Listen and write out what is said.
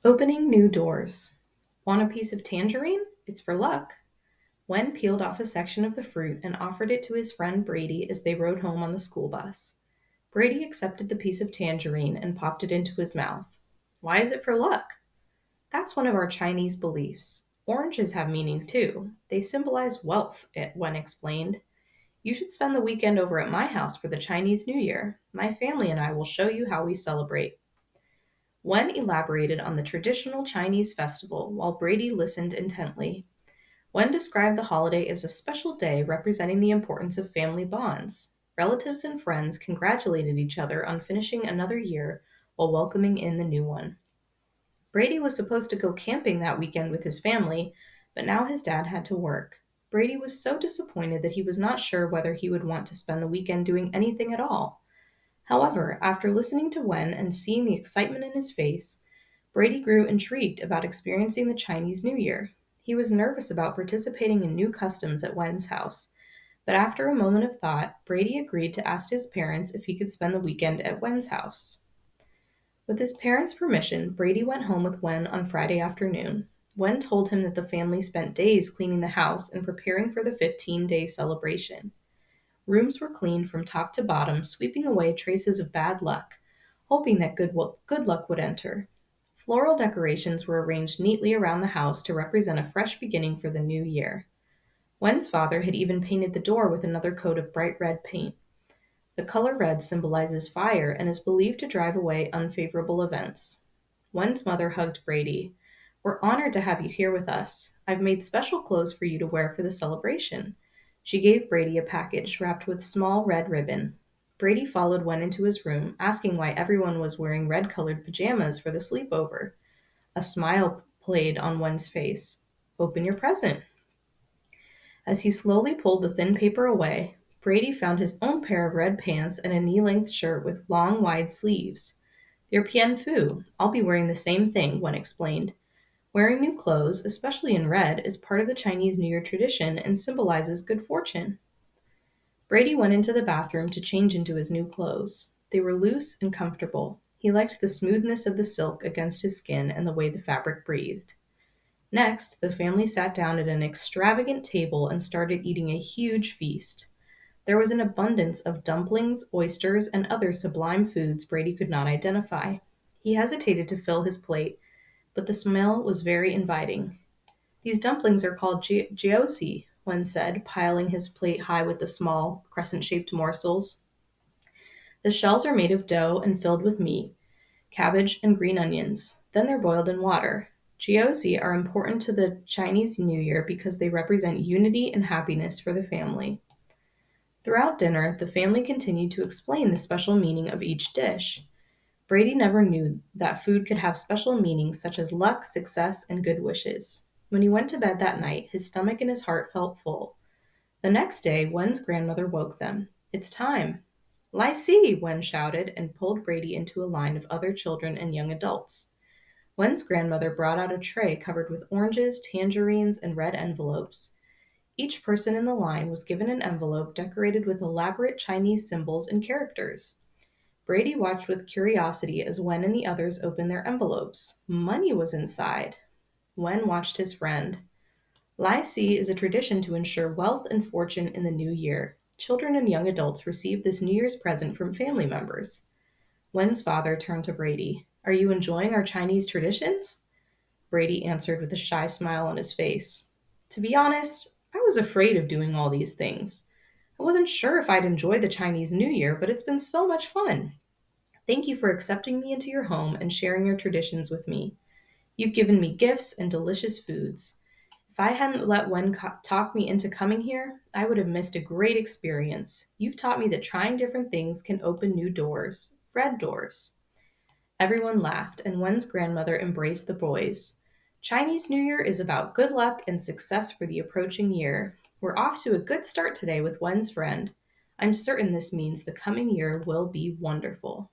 Opening new doors. Want a piece of tangerine? It's for luck. Wen peeled off a section of the fruit and offered it to his friend Brady as they rode home on the school bus. Brady accepted the piece of tangerine and popped it into his mouth. Why is it for luck? That's one of our Chinese beliefs. Oranges have meaning too. They symbolize wealth, Wen explained. You should spend the weekend over at my house for the Chinese New Year. My family and I will show you how we celebrate. Wen elaborated on the traditional Chinese festival while Brady listened intently. Wen described the holiday as a special day representing the importance of family bonds. Relatives and friends congratulated each other on finishing another year while welcoming in the new one. Brady was supposed to go camping that weekend with his family, but now his dad had to work. Brady was so disappointed that he was not sure whether he would want to spend the weekend doing anything at all. However, after listening to Wen and seeing the excitement in his face, Brady grew intrigued about experiencing the Chinese New Year. He was nervous about participating in new customs at Wen's house, but after a moment of thought, Brady agreed to ask his parents if he could spend the weekend at Wen's house. With his parents' permission, Brady went home with Wen on Friday afternoon. Wen told him that the family spent days cleaning the house and preparing for the 15-day celebration. Rooms were cleaned from top to bottom, sweeping away traces of bad luck, hoping that good luck would enter. Floral decorations were arranged neatly around the house to represent a fresh beginning for the new year. Wen's father had even painted the door with another coat of bright red paint. The color red symbolizes fire and is believed to drive away unfavorable events. Wen's mother hugged Brady. We're honored to have you here with us. I've made special clothes for you to wear for the celebration. She gave Brady a package wrapped with small red ribbon. Brady followed Wen into his room, asking why everyone was wearing red colored pajamas for the sleepover. A smile played on Wen's face. Open your present. As he slowly pulled the thin paper away, Brady found his own pair of red pants and a knee-length shirt with long, wide sleeves. They're Pian Fu. I'll be wearing the same thing, Wen explained. Wearing new clothes, especially in red, is part of the Chinese New Year tradition and symbolizes good fortune. Brady went into the bathroom to change into his new clothes. They were loose and comfortable. He liked the smoothness of the silk against his skin and the way the fabric breathed. Next, the family sat down at an extravagant table and started eating a huge feast. There was an abundance of dumplings, oysters, and other sublime foods Brady could not identify. He hesitated to fill his plate, but the smell was very inviting. These dumplings are called jiaozi, Wen said, piling his plate high with the small, crescent-shaped morsels. The shells are made of dough and filled with meat, cabbage, and green onions. Then they're boiled in water. Jiaozi are important to the Chinese New Year because they represent unity and happiness for the family. Throughout dinner, the family continued to explain the special meaning of each dish. Brady never knew that food could have special meanings such as luck, success, and good wishes. When he went to bed that night, his stomach and his heart felt full. The next day, Wen's grandmother woke them. It's time. Lai Si, Wen shouted and pulled Brady into a line of other children and young adults. Wen's grandmother brought out a tray covered with oranges, tangerines, and red envelopes. Each person in the line was given an envelope decorated with elaborate Chinese symbols and characters. Brady watched with curiosity as Wen and the others opened their envelopes. Money was inside. Wen watched his friend. Lai Si is a tradition to ensure wealth and fortune in the new year. Children and young adults receive this New Year's present from family members. Wen's father turned to Brady. Are you enjoying our Chinese traditions? Brady answered with a shy smile on his face. To be honest, I was afraid of doing all these things. I wasn't sure if I'd enjoy the Chinese New Year, but it's been so much fun. Thank you for accepting me into your home and sharing your traditions with me. You've given me gifts and delicious foods. If I hadn't let Wen talk me into coming here, I would have missed a great experience. You've taught me that trying different things can open new doors, red doors. Everyone laughed, and Wen's grandmother embraced the boys. Chinese New Year is about good luck and success for the approaching year. We're off to a good start today with Wen's friend. I'm certain this means the coming year will be wonderful.